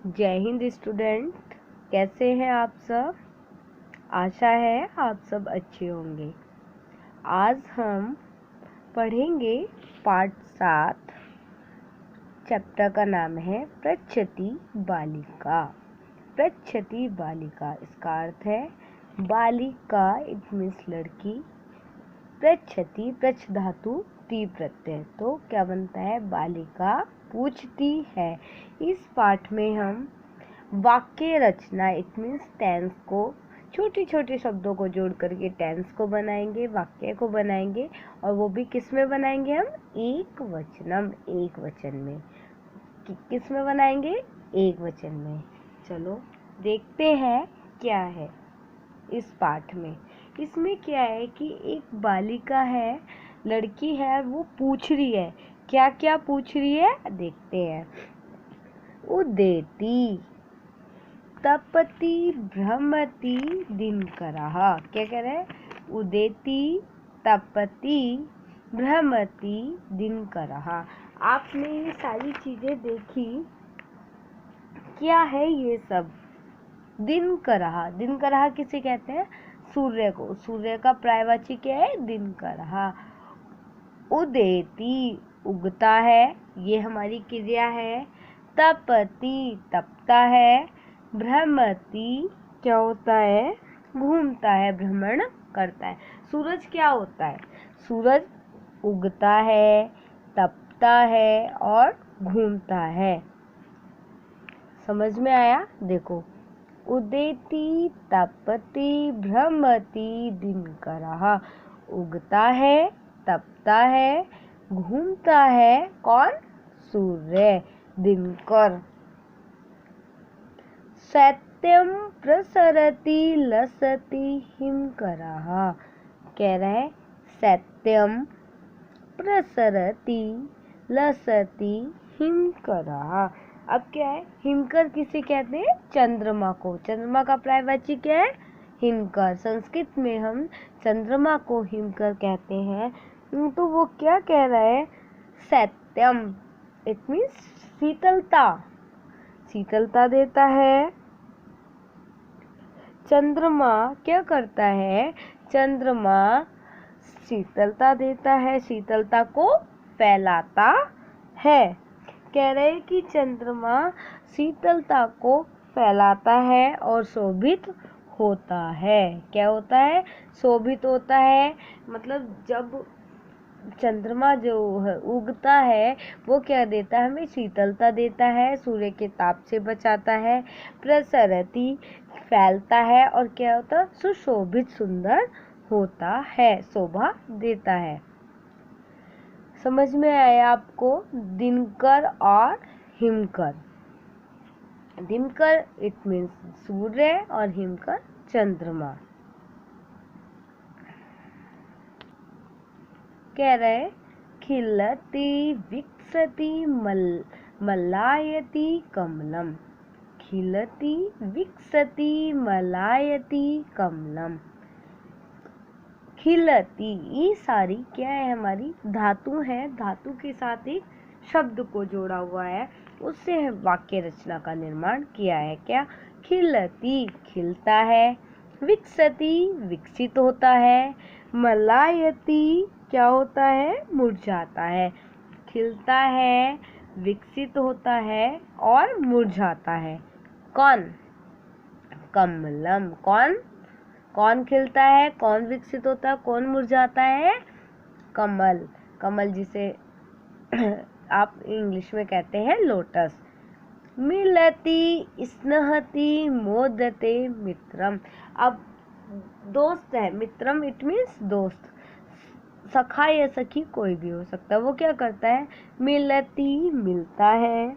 जय हिंद स्टूडेंट, कैसे हैं आप सब। आशा है आप सब अच्छे होंगे। आज हम पढ़ेंगे पाठ 7। चैप्टर का नाम है पृच्छति बालिका। पृच्छति बालिका, इसका अर्थ है बालिका, इट मीन्स लड़की। पृच्छति, पृच्छ धातु ती प्रत्यय, तो क्या बनता है, बालिका पूछती है। इस पाठ में हम वाक्य रचना, इट मीन्स टेंस को, छोटे छोटे शब्दों को जोड़ करके टेंस को बनाएंगे, वाक्य को बनाएंगे, और वो भी किस में बनाएंगे हम, एक वचन में। किस में बनाएंगे, एक वचन में। चलो देखते हैं क्या है इस पाठ में। इसमें क्या है कि एक बालिका है, लड़की है, वो पूछ रही है। क्या क्या पूछ रही है, देखते हैं। उदेति तपति भ्रमति दिनकरः। क्या कह रहे हैं, उदेति तपति भ्रमति दिनकरः। आपने ये सारी चीजें देखी, क्या है ये सब। दिनकरः, दिनकरः किसे कहते हैं, सूर्य को। सूर्य का पर्यायवाची क्या है, दिनकरः। उदेति उगता है, ये हमारी क्रिया है। तपति तपता है। भ्रमति क्या होता है, घूमता है, भ्रमण करता है। सूरज क्या होता है, सूरज उगता है, तपता है और घूमता है। समझ में आया, देखो। उदेति तपति भ्रमति दिनकरः। उगता है, तपता है, घूमता है, कौन, सूर्य, दिनकर। शैत्यं प्रसरति लसति हिमकरः। कह रहा है शैत्यं प्रसरति लसति हिमकरः। अब क्या है, हिमकर किसे कहते हैं, चंद्रमा को। चंद्रमा का पर्यायवाची क्या है, हिमकर। संस्कृत में हम चंद्रमा को हिमकर कहते हैं। तो वो क्या कह रहा है, शैत्यम, इट मीन्स शीतलता, शीतलता देता है। चंद्रमा क्या करता है, चंद्रमा शीतलता देता है, शीतलता को फैलाता है। कह रहे हैं कि चंद्रमा शीतलता को फैलाता है और शोभित होता है। क्या होता है, शोभित होता है। मतलब जब चंद्रमा जो उगता है वो क्या देता है, हमें शीतलता देता है, सूर्य के ताप से बचाता है। प्रसरति फैलता है, और क्या होता है, सुशोभित, सुंदर होता है, शोभा देता है। समझ में आया आपको। दिनकर और हिमकर। दिनकर इट मीन्स सूर्य और हिमकर चंद्रमा। कह रहे खिलति विकसति मलायति कमलम। खिलति विकसति मलायति कमलम। खिलती, ये सारी क्या है, हमारी धातु है। धातु के साथ एक शब्द को जोड़ा हुआ है, उससे वाक्य रचना का निर्माण किया है। क्या, खिलती खिलता है, विकसती विकसित होता है, मलायती क्या होता है, मुरझाता है। खिलता है, विकसित होता है और मुरझाता है। कौन, कमलम। कौन, कौन खिलता है, कौन विकसित होता है, कौन मुरझाता है, कमल। कमल जिसे आप इंग्लिश में कहते हैं लोटस। मिलति स्नहति मोदते मित्रम। अब दोस्त है, मित्रम इट मीन्स दोस्त, सखा या सखी कोई भी हो सकता है। वो क्या करता है, मिलति मिलता है,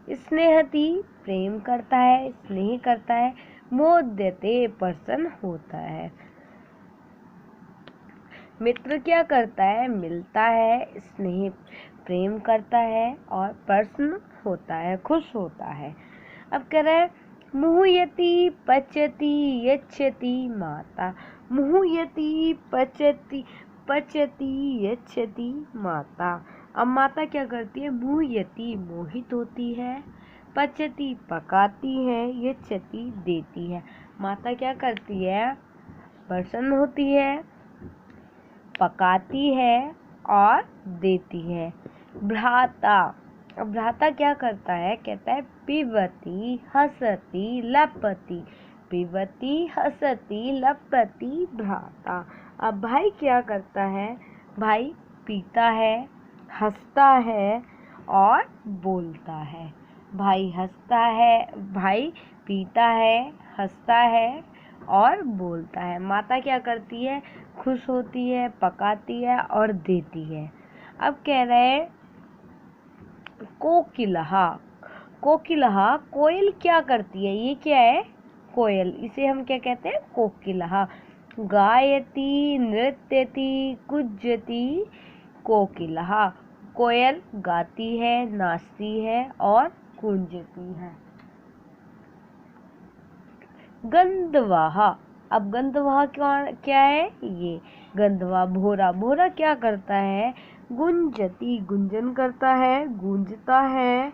स्नेहति प्रेम करता है, स्नेह करता है, मोदते प्रसन्न होता है। मित्र क्या करता है, मिलता है, स्नेह प्रेम करता है और प्रसन्न होता है, खुश होता है। अब कह रहा है मुह्यति पचति यच्छति माता। मुह्यति पचति यच्छति माता। अब माता क्या करती है, मुह्यति मोहित होती है, पचती पकाती है, यच्छति देती है। माता क्या करती है? प्रसन्न होती है, पकाती है और देती है। भ्राता, अब भ्राता क्या करता है? कहता है पिबती हसती लपति, पिबती हसती लपति भ्राता। अब भाई क्या करता है? भाई पीता है, हंसता है और बोलता है। भाई हंसता है, भाई पीता है, हंसता है और बोलता है। माता क्या करती है? खुश होती है, पकाती है और देती है। अब कह रहे हैं कोकिलहा। कोकिलहा, कोयल क्या करती है? ये क्या है? कोयल। इसे हम क्या कहते हैं? कोकिलहा। गायती नृत्यति कुज्जति कोकिलहा। कोयल गाती है, नाचती है और कूंजती है। गंधवाहा, अब गंधवाहा क्या है? ये गंधवा। भोरा, भोरा क्या करता है? गुंजती, गुंजन करता है, गूंजता है,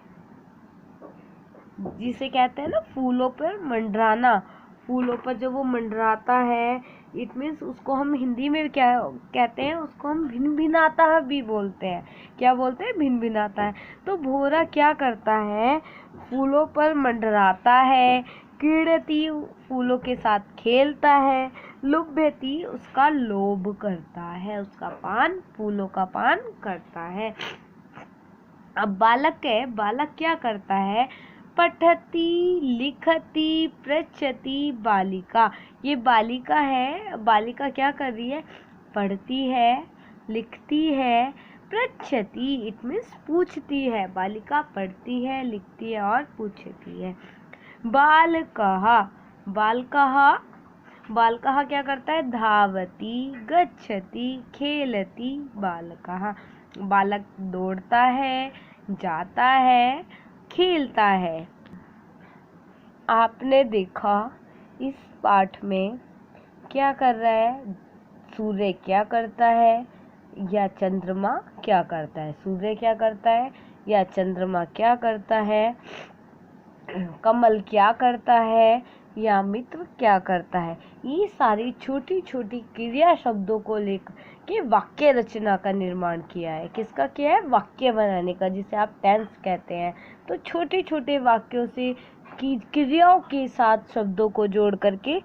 जिसे कहते हैं ना फूलों पर मंडराना। फूलों पर जब वो मंडराता है, इट मीन्स उसको हम हिंदी में क्या कहते हैं? उसको हम भिनभिनाता है भी बोलते हैं। क्या बोलते हैं? भिनभिनाता है। तो भोरा क्या करता है? फूलों पर मंडराता है, क्रीड़ती फूलों के साथ खेलता है, लुभ्यति उसका लोभ करता है, उसका पान, फूलों का पान करता है। अब बालक है, बालक क्या करता है? पठती लिखती पृच्छति बालिका। ये बालिका है, बालिका क्या कर रही है? पढ़ती है, लिखती है, पृच्छति इट मीन्स पूछती है। बालिका पढ़ती है, लिखती है और पूछती है। बालकः, बालकः, बालकः क्या करता है? धावती गच्छति खेलति बालकः। बालक दौड़ता है, जाता है, खेलता है। आपने देखा इस पाठ में क्या कर रहा है? सूर्य क्या करता है या चंद्रमा क्या करता है? सूर्य क्या करता है या चंद्रमा क्या करता है? कमल क्या करता है या मित्र क्या करता है? ये सारी छोटी छोटी क्रिया शब्दों को लेकर के वाक्य रचना का निर्माण किया है। किसका किया है? वाक्य बनाने का, जिसे आप टेंस कहते हैं। तो छोटे छोटे वाक्यों से क्रियाओं के साथ शब्दों को जोड़ करके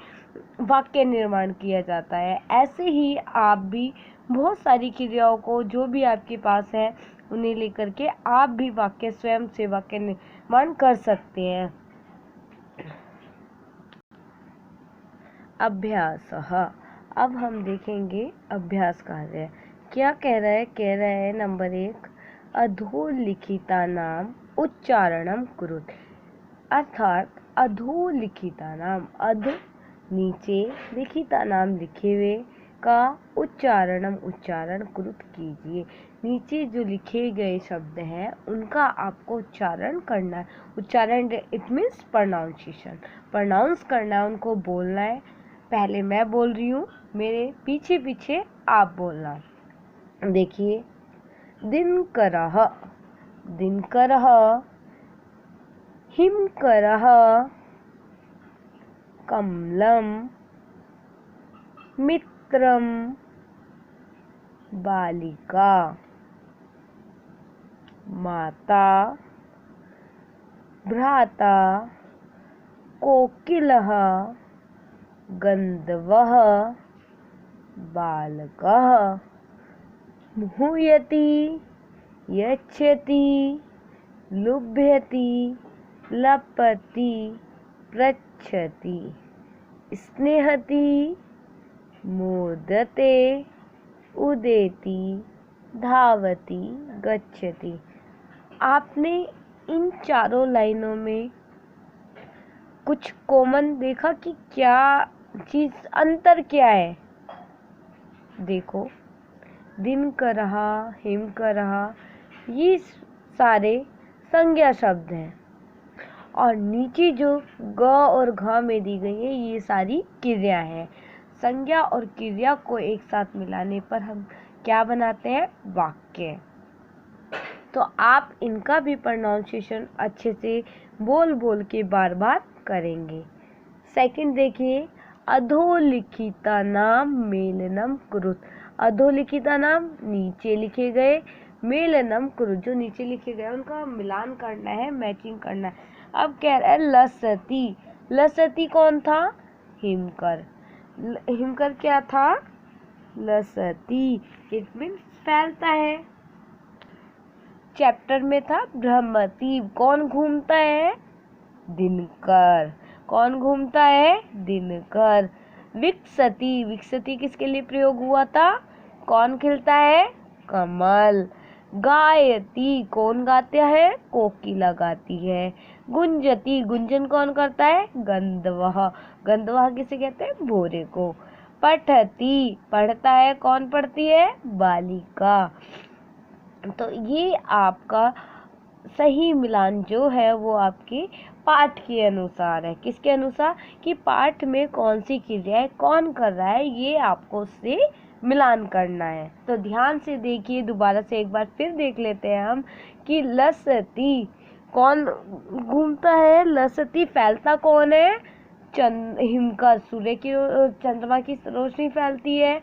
वाक्य निर्माण किया जाता है। ऐसे ही आप भी बहुत सारी क्रियाओं को जो भी आपके पास है उन्हें लेकर के आप भी वाक्य स्वयं से वाक्य निर्माण कर सकते हैं। अभ्यास, अब हम देखेंगे अभ्यास कार्य क्या कह रहा है। कह रहा है नंबर 1, अधोलिखिता नाम उच्चारणम कुरुत। अर्थात अधोलिखिता नाम, अध नीचे, लिखिता नाम लिखे हुए, का उच्चारणम उच्चारण कुरुत कीजिए। नीचे जो लिखे गए शब्द हैं उनका आपको उच्चारण करना है। उच्चारण इट मीन्स प्रोनाउंसिएशन, प्रोनाउंस करना है, उनको बोलना है। पहले मैं बोल रही हूँ, मेरे पीछे पीछे आप बोलना। देखिए, दिनकरः, दिनकरः, हिमकरः, कमलम, मित्रम, बालिका, माता, भ्राता, कोकिलः, गंधर्वः, बालकः, मुह्यति, यच्छति, लुभ्यति, लपति, पृच्छति, स्नेहति, मोदते, उदेति, धावति, गच्छति। आपने इन चारों लाइनों में कुछ कॉमन देखा कि क्या चीज, अंतर क्या है? देखो, दिनकरः, हिमकरः, ये सारे संज्ञा शब्द हैं और नीचे जो ग और घ में दी गई है ये सारी क्रिया है। संज्ञा और क्रिया को एक साथ मिलाने पर हम क्या बनाते हैं? वाक्य। तो आप इनका भी प्रोनाउंसिएशन अच्छे से बोल बोल के बार बार करेंगे। सेकंड देखिए, अधोलिखिता नाम मेलनम कुरुत। अधोलिखिता नाम नीचे लिखे गए, मेलनम कुरुत जो नीचे लिखे गए उनका मिलान करना है, मैचिंग करना है। अब कह रहा है लसती। लसती कौन था? हिमकर। हिमकर क्या था? लसती। इट मीन्स फैलता है। चैप्टर में था भ्रमती। कौन घूमता है? दिनकर। कौन घूमता है? दिनकर। विकसती। विकसती किसके लिए प्रयोग हुआ था? कौन खिलता है? कमल। गायती। कौन गाता है? कोकिला गाती है। गुंजती। गुंजन कौन करता है? गंधर्व। गंधर्व किसे कहते हैं? भोरे को। पठती। पढ़ता है कौन पढ़ती है? बालिका। तो ये आपका सही मिलान जो है वो आपके पाठ के अनुसार है। किसके अनुसार? कि पाठ में कौन सी क्रिया है, कौन कर रहा है, ये आपको उससे मिलान करना है। तो ध्यान से देखिए, दोबारा से एक बार फिर देख लेते हैं हम कि लसती कौन घूमता है? लसती फैलता कौन है? हिमकर। सूर्य की चंद्रमा की रोशनी फैलती है।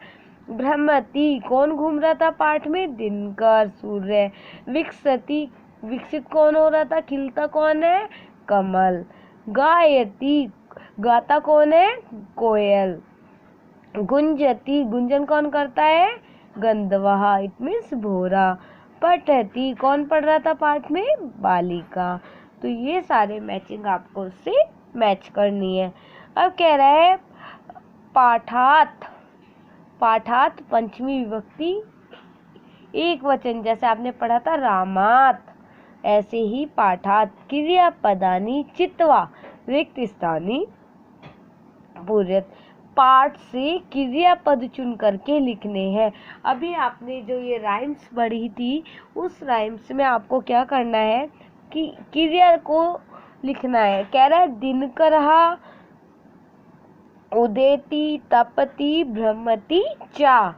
भ्रमती कौन घूम रहा था पाठ में? दिनकर, सूर्य। विकसती विकसित कौन हो रहा था? खिलता कौन है? कमल। गायती गाता कौन है? कोयल। गुंजती गुंजन कौन करता है? गंधर्व। इट मीन्स भोरा। पठती कौन पढ़ रहा था पाठ में? बालिका। तो ये सारे मैचिंग आपको उससे मैच करनी है। अब कह रहा है पाठात। पाठात पंचमी विभक्ति एक वचन, जैसे आपने पढ़ा था रामात, ऐसे ही पाठात क्रियापदानी चित्वा रिक्त स्थानी पूर्यत। पाठ से क्रियापद चुन करके लिखने हैं। अभी आपने जो ये राइम्स पढ़ी थी उस राइम्स में आपको क्या करना है कि क्रिया को लिखना है। कह रहा है दिनकरहा उदेति तपति भ्रमति चा।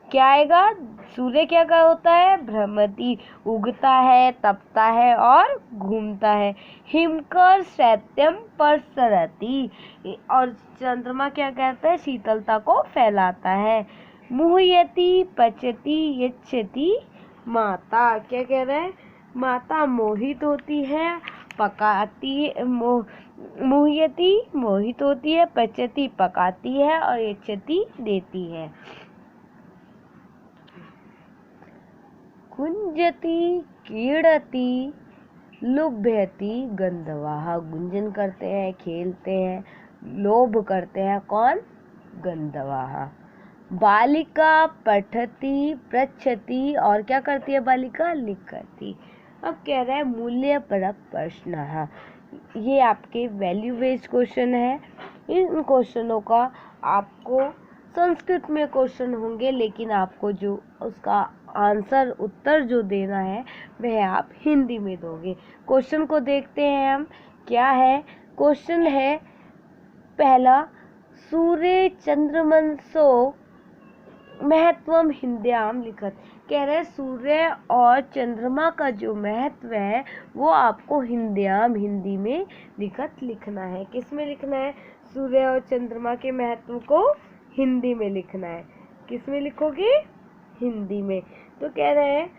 क्या आएगा? सूर्य क्या का होता है? भ्रमति, उगता है, तपता है और घूमता है। हिमकर शैत्यम प्रसरति, और चंद्रमा क्या कहता है? शीतलता को फैलाता है। मुह्यति पचति यच्छति माता। क्या कह रहा है? माता मोहित होती है, पकाती मुह्यति मोहित होती है, पचती पकाती है और यच्छति देती है। गुंजति क्रीडति लुभ्यति गंधर्व। गुंजन करते हैं, खेलते हैं, लोभ करते हैं कौन? गंधर्व। बालिका पठति पृच्छति, और क्या करती है बालिका? लिखती। अब कह रहा है मूल्य परक प्रश्न। ये आपके वैल्यू बेस्ड क्वेश्चन है। इन क्वेश्चनों का आपको संस्कृत में क्वेश्चन होंगे, लेकिन आपको जो उसका आंसर उत्तर जो देना है वह आप हिंदी में दोगे। क्वेश्चन को देखते हैं हम, क्या है क्वेश्चन है। पहला, सूर्य चंद्रमंसो महत्वम हिंद्याम लिखत। कह रहे सूर्य और चंद्रमा का जो महत्व है वो आपको हिंद्याम हिंदी में लिखत लिखना है। किस में लिखना है? सूर्य और चंद्रमा के महत्व को हिंदी में लिखना है। किस में लिखोगे? हिंदी में। तो कह रहे हैं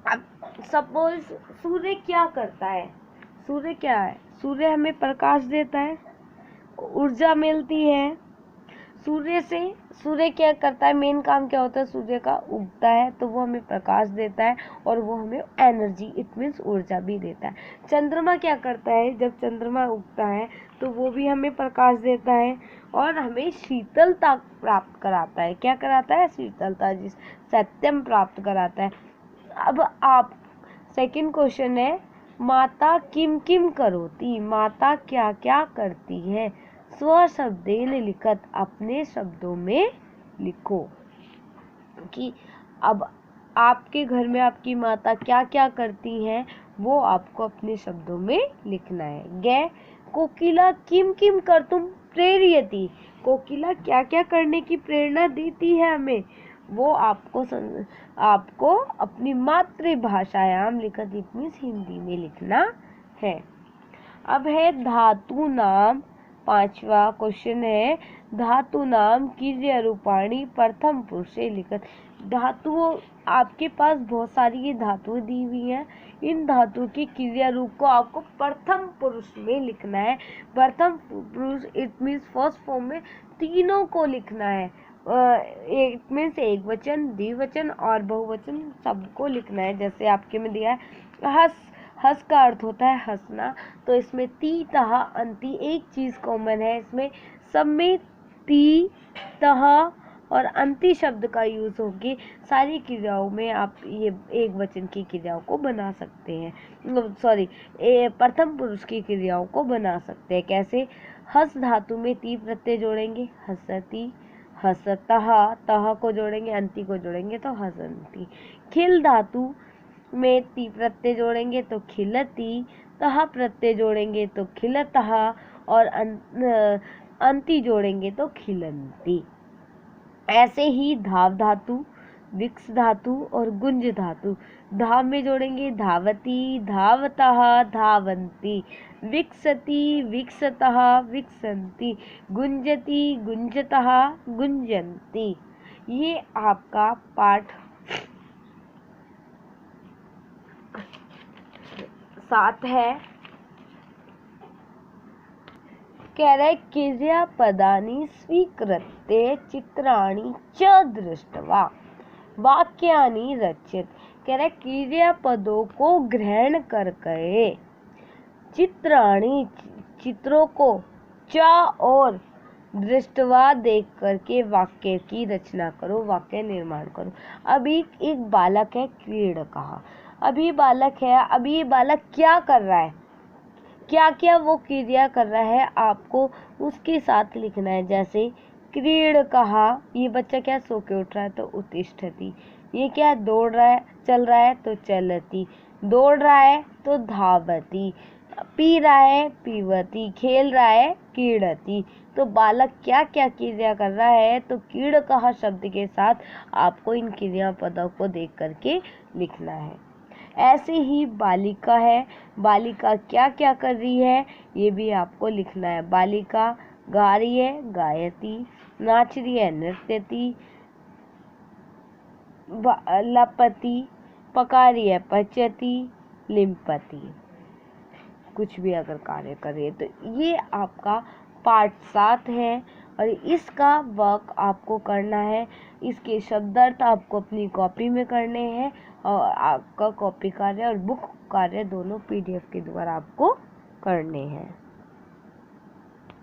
अब सपोज सूर्य क्या करता है? सूर्य क्या है? सूर्य हमें प्रकाश देता है, ऊर्जा मिलती है। सूर्य क्या करता है? मेन काम क्या होता है सूर्य का? उगता है तो वो हमें प्रकाश देता है और वो हमें एनर्जी, इट मीन्स ऊर्जा भी देता है। चंद्रमा क्या करता है? जब चंद्रमा उगता है तो वो भी हमें प्रकाश देता है और हमें शीतलता प्राप्त कराता है। क्या कराता है? शीतलता, जिस सत्यम प्राप्त कराता है। अब आप सेकंड क्वेश्चन है, माता किम किम करोती। माता क्या क्या करती है? स्व शब्देन लिखत, अपने शब्दों में लिखो कि अब आपके घर में आपकी माता क्या क्या करती हैं वो आपको अपने शब्दों में लिखना है। गे कोकिला किम किम कर तुम प्रेरियति। कोकिला क्या क्या करने की प्रेरणा देती है हमें? वो आपको अपनी मातृभाषायाम लिखत, इट मीन्स हिंदी में लिखना है। अब है धातु नाम। 5वां क्वेश्चन है धातु नाम क्रिया रूपाणी प्रथम पुरुष से लिखत। धातुओं, आपके पास बहुत सारी ये धातुएं दी हुई हैं, इन धातुओं के क्रिया रूप को आपको प्रथम पुरुष में लिखना है। प्रथम पुरुष इट मीन्स फर्स्ट फॉर्म में तीनों को लिखना है। इट मीन्स एक वचन, द्विवचन और बहुवचन सबको लिखना है। जैसे आपके में दिया है हस, हस का अर्थ होता है हंसना, तो इसमें ती तहा अंति एक चीज कॉमन है, इसमें सब में ती तहा और अंति शब्द का यूज होके सारी क्रियाओं में आप ये एक वचन की क्रियाओं को बना सकते हैं, सॉरी प्रथम पुरुष की क्रियाओं को बना सकते हैं। कैसे? हस धातु में ती प्रत्यय जोड़ेंगे हसती, हसतहा, तहा को जोड़ेंगे अंति को जोड़ेंगे तो हसंती। खिल धातु में ती प्रत्यय जोड़ेंगे तो खिलती, तहा प्रत्यय जोड़ेंगे तो खिलतहा और अंति जोड़ेंगे तो खिलंती। ऐसे ही धाव धातु, विक्स धातु और गुंज धातु, धाव में जोड़ेंगे धावती, धावतः, धावंती, विकसती, विकसतः, विकसंती, गुंजती, गुंजतः, गुंजंती। ये आपका पाठ 7 है। कह रहे क्रियापदानि स्वीकृत्य चित्राणि च दृष्ट्वा वाक्यानि रचित। कह रहे क्रियापदों को ग्रहण करके चित्राणि चित्रों को च और दृष्टवा देख करके वाक्य की रचना करो, वाक्य निर्माण करो। अभी एक बालक है क्रीडकः, अभी बालक है, अभी ये बालक क्या कर रहा है, क्या क्या वो क्रिया कर रहा है आपको उसके साथ लिखना है। जैसे क्रीडकः, ये बच्चा क्या सो के उठ रहा है तो उत्तिष्ठति, ये क्या दौड़ रहा है चल रहा है तो चलती, दौड़ रहा है तो धावती, पी रहा है पीवती, खेल रहा है क्रीडति। तो बालक क्या क्या क्रिया कर रहा है, तो क्रीडकः शब्द के साथ आपको इन क्रियापदों को देख करके लिखना है। ऐसे ही बालिका है, बालिका क्या क्या कर रही है ये भी आपको लिखना है। बालिका गा रही है गायती, नाच रही है नृत्यति, लपति, पका रही है पचती, लिम्पति। कुछ भी अगर कार्य कर रही है तो ये आपका पार्ट 7 है और इसका वर्क आपको करना है। इसके शब्दार्थ आपको अपनी कॉपी में करने हैं और आपका कॉपी कार्य और बुक कार्य दोनों PDF के द्वारा आपको करने हैं।